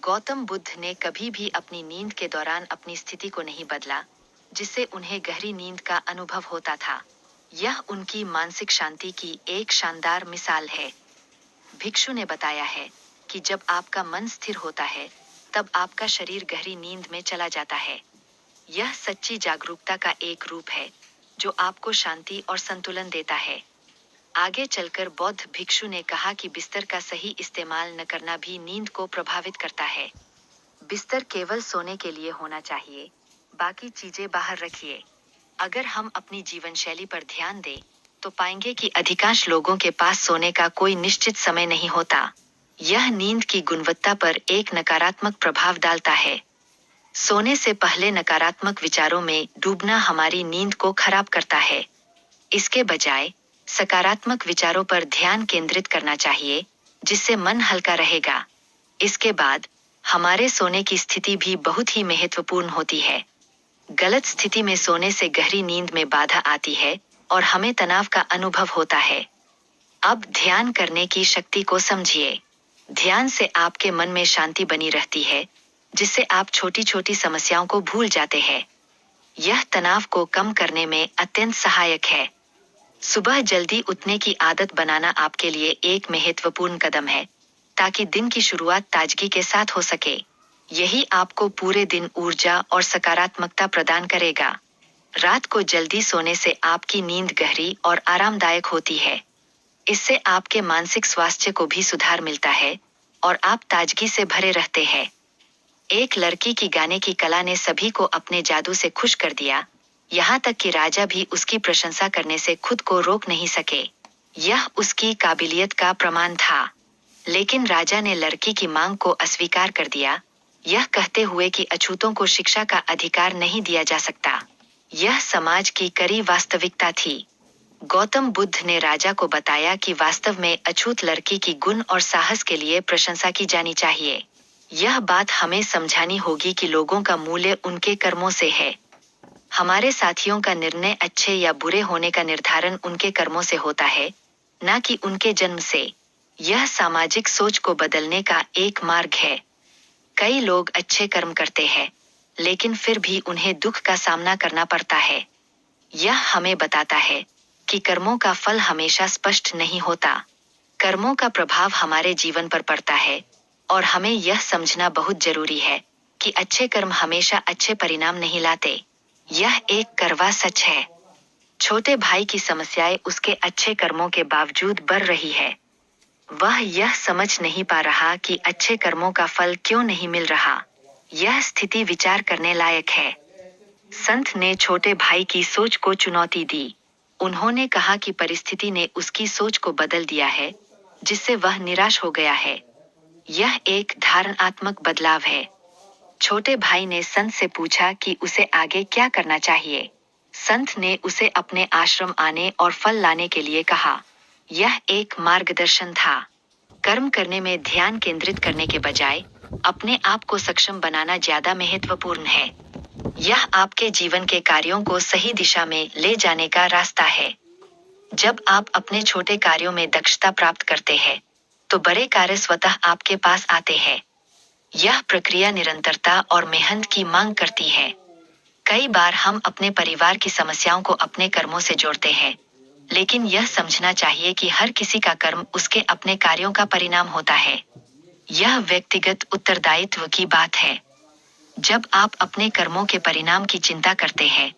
गौतम बुद्ध ने कभी भी अपनी नींद के दौरान अपनी स्थिति को नहीं बदला, जिससे उन्हें गहरी नींद का अनुभव होता था। यह उनकी मानसिक शांति की एक शानदार मिसाल है। भिक्षु ने बताया है कि जब आपका मन स्थिर होता है, तब आपका शरीर गहरी नींद में चला जाता है। यह सच्ची जागरूकता का एक रूप है, जो आपको शांति और संतुलन देता है। आगे चलकर बौद्ध भिक्षु ने कहा कि बिस्तर का सही इस्तेमाल न करना भी नींद को प्रभावित करता है। बिस्तर केवल सोने के लिए होना चाहिए, बाकी चीजें बाहर रखिए। अगर हम अपनी जीवन शैली पर ध्यान दें, तो पाएंगे कि अधिकांश लोगों के पास सोने का कोई निश्चित समय नहीं होता। यह नींद की गुणवत्ता पर एक नकारात्मक प्रभाव डालता है। सोने से पहले नकारात्मक विचारों में डूबना हमारी नींद को खराब करता है। इसके बजाय सकारात्मक विचारों पर ध्यान केंद्रित करना चाहिए, जिससे मन हल्का रहेगा। इसके बाद हमारे सोने की स्थिति भी बहुत ही महत्वपूर्ण होती है। गलत स्थिति में सोने से गहरी नींद में बाधा आती है और हमें तनाव का अनुभव होता है। अब ध्यान करने की शक्ति को समझिए। ध्यान से आपके मन में शांति बनी रहती है, जिससे आप छोटी छोटी समस्याओं को भूल जाते हैं। यह तनाव को कम करने में अत्यंत सहायक है। सुबह जल्दी उठने की आदत बनाना आपके लिए एक महत्वपूर्ण कदम है, ताकि दिन की शुरुआत ताजगी के साथ हो सके। यही आपको पूरे दिन ऊर्जा और सकारात्मकता प्रदान करेगा। रात को जल्दी सोने से आपकी नींद गहरी और आरामदायक होती है। इससे आपके मानसिक स्वास्थ्य को भी सुधार मिलता है और आप ताजगी से भरे रहते हैं। एक लड़की की गाने की कला ने सभी को अपने जादू से खुश कर दिया, यहाँ तक कि राजा भी उसकी प्रशंसा करने से खुद को रोक नहीं सके। यह उसकी काबिलियत का प्रमाण था। लेकिन राजा ने लड़की की मांग को अस्वीकार कर दिया, यह कहते हुए कि अछूतों को शिक्षा का अधिकार नहीं दिया जा सकता। यह समाज की कड़ी वास्तविकता थी। गौतम बुद्ध ने राजा को बताया कि वास्तव में अछूत लड़की की गुण और साहस के लिए प्रशंसा की जानी चाहिए। यह बात हमें समझानी होगी कि लोगों का मूल्य उनके कर्मों से है। हमारे साथियों का निर्णय अच्छे या बुरे होने का निर्धारण उनके कर्मों से होता है, न कि उनके जन्म से। यह सामाजिक सोच को बदलने का एक मार्ग है। कई लोग अच्छे कर्म करते हैं, लेकिन फिर भी उन्हें दुख का सामना करना पड़ता है। यह हमें बताता है कि कर्मों का फल हमेशा स्पष्ट नहीं होता। कर्मों का प्रभाव हमारे जीवन पर पड़ता है, और हमें यह समझना बहुत जरूरी है कि अच्छे कर्म हमेशा अच्छे परिणाम नहीं लाते। यह एक कड़वा सच है। छोटे भाई की समस्याएं उसके अच्छे कर्मों के बावजूद बढ़ रही है। वह यह समझ नहीं पा रहा कि अच्छे कर्मों का फल क्यों नहीं मिल रहा। यह स्थिति विचार करने लायक है। संत ने छोटे भाई की सोच को चुनौती दी। उन्होंने कहा कि परिस्थिति ने उसकी सोच को बदल दिया है, जिससे वह निराश हो गया है। यह एक धारणात्मक बदलाव है। छोटे भाई ने संत से पूछा कि उसे आगे क्या करना चाहिए। संत ने उसे अपने आश्रम आने और फल लाने के लिए कहा। यह एक मार्गदर्शन था। कर्म करने में ध्यान केंद्रित करने के बजाय अपने आप को सक्षम बनाना ज्यादा महत्वपूर्ण है। यह आपके जीवन के कार्यों को सही दिशा में ले जाने का रास्ता है। जब आप अपने छोटे कार्यों में दक्षता प्राप्त करते हैं, तो बड़े कार्य स्वतः आपके पास आते हैं। यह प्रक्रिया निरंतरता और मेहनत की मांग करती है। कई बार हम अपने परिवार की समस्याओं को अपने कर्मों से जोड़ते हैं, लेकिन यह समझना चाहिए कि हर किसी का कर्म उसके अपने कार्यों का परिणाम होता है। यह व्यक्तिगत उत्तरदायित्व की बात है। जब आप अपने कर्मों के परिणाम की चिंता करते हैं,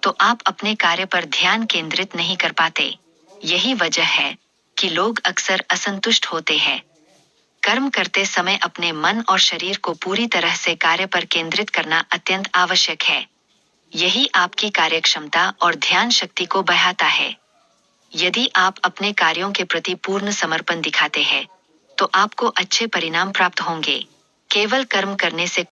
तो आप अपने कार्य पर ध्यान केंद्रित नहीं कर पाते। यही वजह है कि लोग अक्सर असंतुष्ट होते हैं। कर्म करते समय अपने मन और शरीर को पूरी तरह से कार्य पर केंद्रित करना अत्यंत आवश्यक है। यही आपकी कार्यक्षमता और ध्यान शक्ति को बढ़ाता है। यदि आप अपने कार्यों के प्रति पूर्ण समर्पण दिखाते हैं, तो आपको अच्छे परिणाम प्राप्त होंगे। केवल कर्म करने से